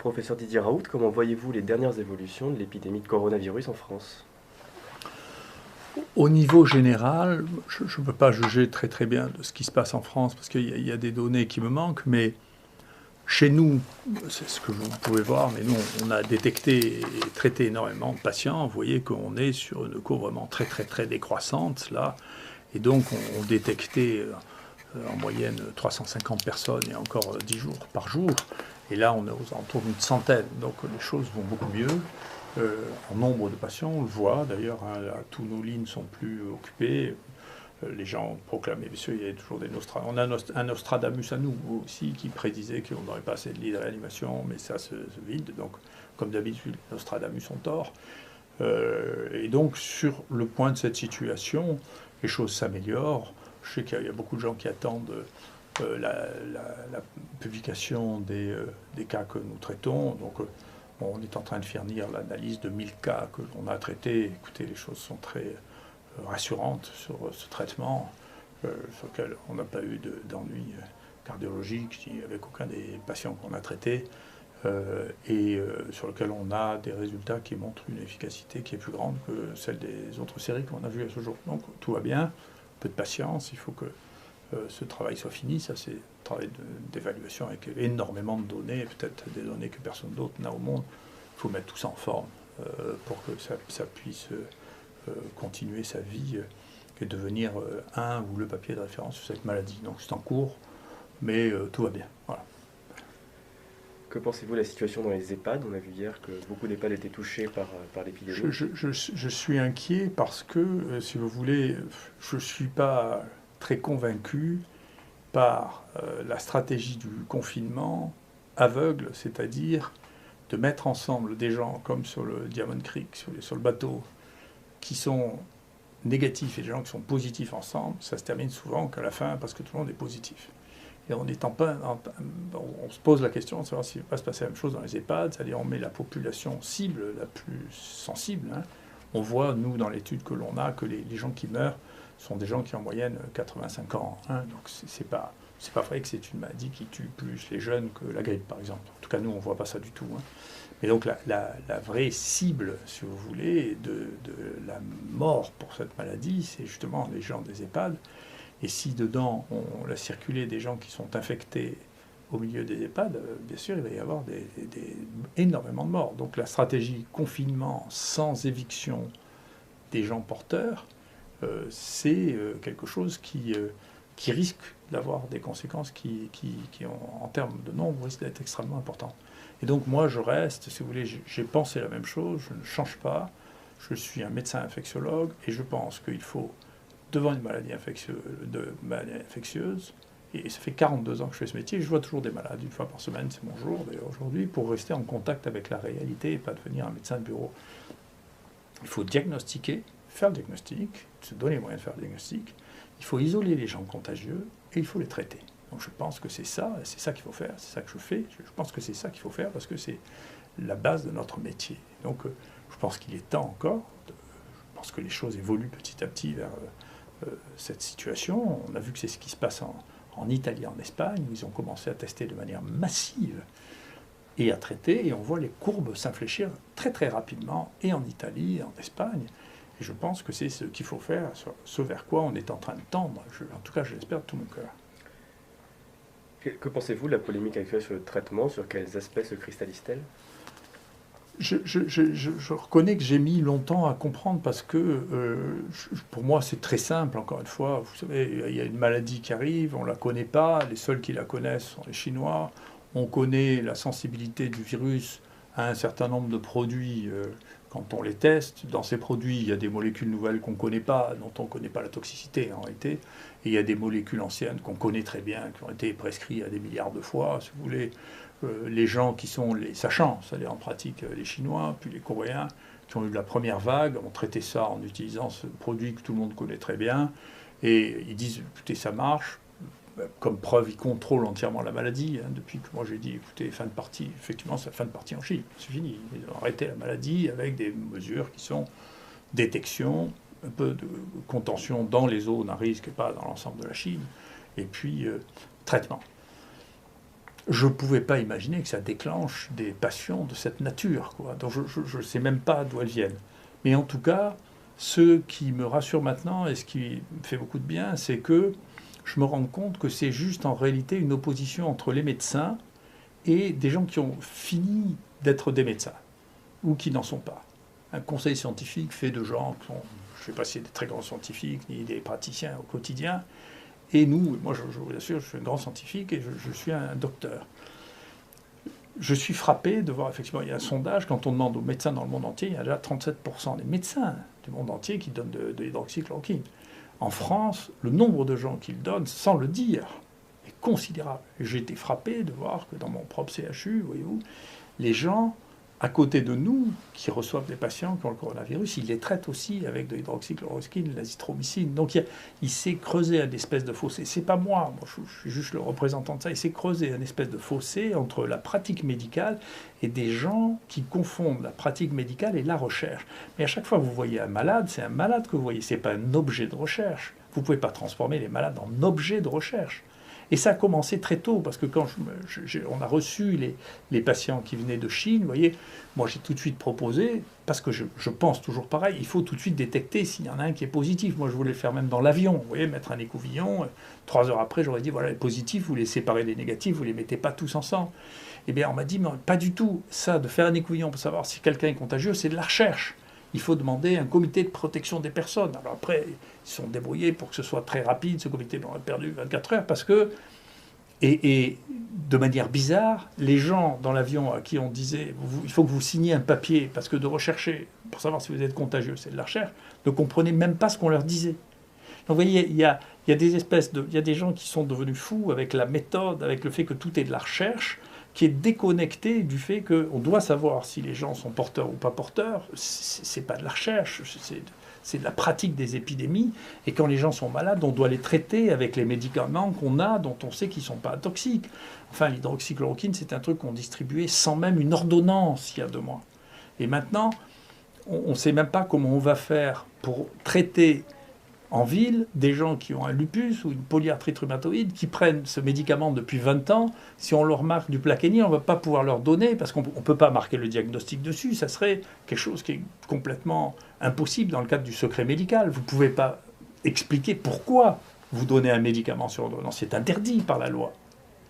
Professeur Didier Raoult, comment voyez-vous les dernières évolutions de l'épidémie de coronavirus en France? Au niveau général, je ne peux pas juger très bien de ce qui se passe en France parce qu'il y a des données qui me manquent, mais chez nous, c'est ce que vous pouvez voir, mais nous, on a détecté et traité énormément de patients. Vous voyez qu'on est sur une courbe vraiment très décroissante là, et donc on détectait en moyenne 350 personnes et encore 10 jours par jour. Et là, on est aux alentours d'une centaine. Donc les choses vont beaucoup mieux. En nombre de patients, on le voit d'ailleurs, hein, là, tous nos lignes sont plus occupées. Les gens proclamaient, bien sûr, il y avait toujours des Nostradamus. On a un Nostradamus à nous aussi qui prédisait qu'on n'aurait pas assez de lits de réanimation, mais ça se vide. Donc, comme d'habitude, les Nostradamus ont tort. Et donc, sur le point de cette situation, les choses s'améliorent. Je sais qu'il y a beaucoup de gens qui attendent la publication des cas que nous traitons. Donc, on est en train de fournir l'analyse de 1000 cas que l'on a traités. Écoutez, les choses sont très rassurantes sur ce traitement, sur lequel on n'a pas eu d'ennui cardiologique avec aucun des patients qu'on a traités, et sur lequel on a des résultats qui montrent une efficacité qui est plus grande que celle des autres séries qu'on a vues à ce jour. Donc tout va bien, peu de patience, il faut que ce travail soit fini. Ça, c'est un travail d'évaluation avec énormément de données, peut-être des données que personne d'autre n'a au monde. Il faut mettre tout ça en forme pour que ça puisse continuer sa vie et devenir un ou le papier de référence sur cette maladie. Donc c'est en cours, mais tout va bien. Voilà. Que pensez-vous de la situation dans les EHPAD? On a vu hier que beaucoup d'EHPAD étaient touchés par l'épidémie. Je suis inquiet parce que, si vous voulez, je ne suis pas très convaincu par la stratégie du confinement aveugle, c'est-à-dire de mettre ensemble des gens comme sur le Diamond Creek, sur le bateau, qui sont négatifs et des gens qui sont positifs ensemble. Ça se termine souvent qu'à la fin parce que tout le monde est positif. Et on se pose la question de savoir s'il ne va pas se passer la même chose dans les EHPAD, c'est-à-dire on met la population cible la plus sensible. Hein. On voit, nous, dans l'étude que l'on a, que les gens qui meurent sont des gens qui ont en moyenne 85 ans. Hein. Donc c'est pas vrai que c'est une maladie qui tue plus les jeunes que la grippe, par exemple. En tout cas, nous, on ne voit pas ça du tout. Hein. Mais donc la vraie cible, si vous voulez, de la mort pour cette maladie, c'est justement les gens des EHPAD. Et si dedans, on laisse circuler des gens qui sont infectés au milieu des EHPAD, bien sûr, il va y avoir énormément de morts. Donc la stratégie confinement sans éviction des gens porteurs, c'est quelque chose qui risque d'avoir des conséquences qui en termes de nombre, risquent d'être extrêmement importantes. Et donc moi, je reste, si vous voulez, j'ai pensé la même chose, je ne change pas. Je suis un médecin infectiologue et je pense qu'il faut, devant une maladie infectieuse, et ça fait 42 ans que je fais ce métier, je vois toujours des malades, une fois par semaine, c'est mon jour d'ailleurs aujourd'hui, pour rester en contact avec la réalité et pas devenir un médecin de bureau. Il faut diagnostiquer, faire le diagnostic, se donner les moyens de faire le diagnostic, il faut isoler les gens contagieux et il faut les traiter. Donc je pense que c'est ça qu'il faut faire, c'est ça que je fais, je pense que c'est ça qu'il faut faire parce que c'est la base de notre métier. Donc je pense qu'il est temps encore, je pense que les choses évoluent petit à petit vers cette situation. On a vu que c'est ce qui se passe en Italie, en Espagne, où ils ont commencé à tester de manière massive et à traiter, et on voit les courbes s'infléchir très rapidement, et en Italie, et en Espagne. Et je pense que c'est ce qu'il faut faire, ce vers quoi on est en train de tendre. En tout cas, je l'espère de tout mon cœur. Que pensez-vous de la polémique actuelle sur le traitement? Sur quels aspects se cristallise-t-elle? Je reconnais que j'ai mis longtemps à comprendre parce que pour moi c'est très simple, encore une fois. Vous savez, il y a une maladie qui arrive, on ne la connaît pas, les seuls qui la connaissent sont les Chinois. On connaît la sensibilité du virus à un certain nombre de produits quand on les teste. Dans ces produits, il y a des molécules nouvelles qu'on ne connaît pas, dont on ne connaît pas la toxicité en réalité. Et il y a des molécules anciennes qu'on connaît très bien, qui ont été prescrites à des milliards de fois, si vous voulez. Les gens qui sont les sachants, c'est-à-dire en pratique les Chinois, puis les Coréens, qui ont eu la première vague, ont traité ça en utilisant ce produit que tout le monde connaît très bien. Et ils disent, écoutez, ça marche. Comme preuve, ils contrôlent entièrement la maladie. Hein, depuis que moi j'ai dit, écoutez, fin de partie, effectivement, c'est la fin de partie en Chine. C'est fini. Ils ont arrêté la maladie avec des mesures qui sont détection, un peu de contention dans les zones à risque et pas dans l'ensemble de la Chine, et puis traitement. je ne pouvais pas imaginer que ça déclenche des passions de cette nature, quoi. Donc je ne sais même pas d'où elles viennent. Mais en tout cas, ce qui me rassure maintenant et ce qui me fait beaucoup de bien, c'est que je me rends compte que c'est juste en réalité une opposition entre les médecins et des gens qui ont fini d'être des médecins ou qui n'en sont pas. Un conseil scientifique fait de gens qui sont, je ne sais pas si c'est des très grands scientifiques ni des praticiens au quotidien. Et nous, moi je vous assure, je suis un grand scientifique et je suis un docteur. Je suis frappé de voir, effectivement, il y a un sondage, quand on demande aux médecins dans le monde entier, il y a déjà 37% des médecins du monde entier qui donnent de l'hydroxychloroquine. En France, le nombre de gens qui le donnent, sans le dire, est considérable. J'ai été frappé de voir que dans mon propre CHU, voyez-vous, les gens à côté de nous, qui reçoivent des patients qui ont le coronavirus, ils les traitent aussi avec de l'hydroxychloroquine, l'azithromycine. Donc il s'est creusé un espèce de fossé. C'est pas moi je suis juste le représentant de ça. Il s'est creusé un espèce de fossé entre la pratique médicale et des gens qui confondent la pratique médicale et la recherche. Mais à chaque fois que vous voyez un malade, c'est un malade que vous voyez, c'est pas un objet de recherche. Vous ne pouvez pas transformer les malades en objets de recherche. Et ça a commencé très tôt, parce que quand on a reçu les patients qui venaient de Chine, vous voyez, moi j'ai tout de suite proposé, parce que je pense toujours pareil, il faut tout de suite détecter s'il y en a un qui est positif. Moi je voulais le faire même dans l'avion, vous voyez, mettre un écouvillon, 3 heures après j'aurais dit, voilà, les positifs, vous les séparez des négatifs, vous les mettez pas tous ensemble. Eh bien on m'a dit, mais pas du tout, ça, de faire un écouvillon pour savoir si quelqu'un est contagieux, c'est de la recherche. Il faut demander un comité de protection des personnes. Alors après, ils se sont débrouillés pour que ce soit très rapide. Ce comité, on a perdu 24 heures parce que, et de manière bizarre, les gens dans l'avion à qui on disait il faut que vous signiez un papier parce que de rechercher pour savoir si vous êtes contagieux, c'est de la recherche, ne comprenaient même pas ce qu'on leur disait. Donc vous voyez, il y a des gens qui sont devenus fous avec la méthode, avec le fait que tout est de la recherche, qui est déconnecté du fait qu'on doit savoir si les gens sont porteurs ou pas porteurs. C'est pas de la recherche, c'est de la pratique des épidémies. Et quand les gens sont malades, on doit les traiter avec les médicaments qu'on a, dont on sait qu'ils ne sont pas toxiques. Enfin, l'hydroxychloroquine, c'est un truc qu'on distribuait sans même une ordonnance il y a 2 mois. Et maintenant, on ne sait même pas comment on va faire pour traiter en ville, des gens qui ont un lupus ou une polyarthrite rhumatoïde, qui prennent ce médicament depuis 20 ans, si on leur marque du plaquenil, on ne va pas pouvoir leur donner, parce qu'on ne peut pas marquer le diagnostic dessus, ça serait quelque chose qui est complètement impossible dans le cadre du secret médical. Vous ne pouvez pas expliquer pourquoi vous donnez un médicament sur ordonnance, c'est interdit par la loi.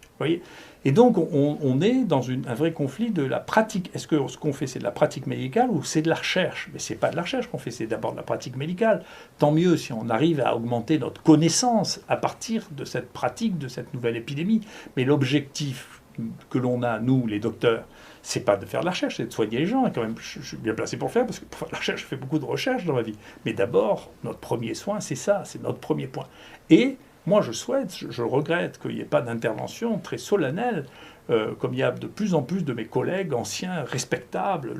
Vous voyez ? Et donc, on est dans un vrai conflit de la pratique. Est-ce que ce qu'on fait, c'est de la pratique médicale ou c'est de la recherche ? Mais ce n'est pas de la recherche qu'on fait, c'est d'abord de la pratique médicale. Tant mieux si on arrive à augmenter notre connaissance à partir de cette pratique, de cette nouvelle épidémie. Mais l'objectif que l'on a, nous, les docteurs, c'est pas de faire de la recherche, c'est de soigner les gens. Et quand même, je suis bien placé pour le faire, parce que pour faire de la recherche, je fais beaucoup de recherche dans ma vie. Mais d'abord, notre premier soin, c'est ça, c'est notre premier point. Et moi, je regrette qu'il n'y ait pas d'intervention très solennelle, comme il y a de plus en plus de mes collègues anciens, respectables,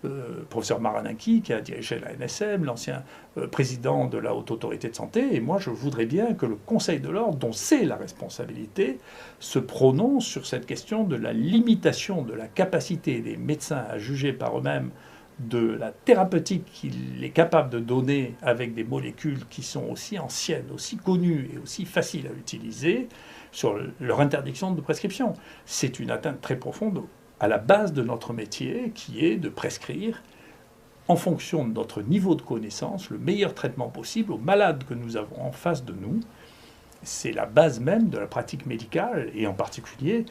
le professeur Maranaki, qui a dirigé la NSM, l'ancien président de la Haute Autorité de Santé. Et moi, je voudrais bien que le Conseil de l'Ordre, dont c'est la responsabilité, se prononce sur cette question de la limitation de la capacité des médecins à juger par eux-mêmes de la thérapeutique qu'il est capable de donner avec des molécules qui sont aussi anciennes, aussi connues et aussi faciles à utiliser, sur leur interdiction de prescription. C'est une atteinte très profonde à la base de notre métier, qui est de prescrire, en fonction de notre niveau de connaissance, le meilleur traitement possible aux malades que nous avons en face de nous. C'est la base même de la pratique médicale, et en particulier,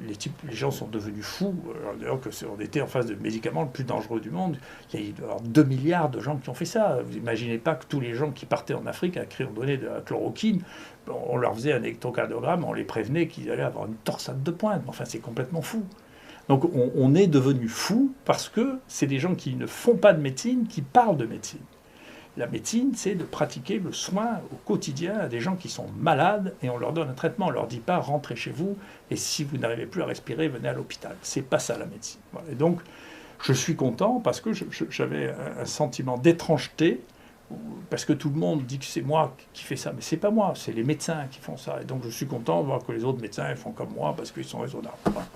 les gens sont devenus fous. D'ailleurs, on était en face de médicaments le plus dangereux du monde. Il y a 2 milliards de gens qui ont fait ça. Vous n'imaginez pas que tous les gens qui partaient en Afrique à qui on donnait de la chloroquine, on leur faisait un électrocardiogramme, on les prévenait qu'ils allaient avoir une torsade de pointe. Enfin, c'est complètement fou. Donc on est devenu fou parce que c'est des gens qui ne font pas de médecine, qui parlent de médecine. La médecine, c'est de pratiquer le soin au quotidien à des gens qui sont malades et on leur donne un traitement. On ne leur dit pas rentrez chez vous et si vous n'arrivez plus à respirer, venez à l'hôpital. C'est pas ça la médecine. Voilà. Et donc, je suis content parce que j'avais un sentiment d'étrangeté parce que tout le monde dit que c'est moi qui fais ça, mais c'est pas moi, c'est les médecins qui font ça. Et donc, je suis content de voir que les autres médecins font comme moi parce qu'ils sont raisonnables. Voilà.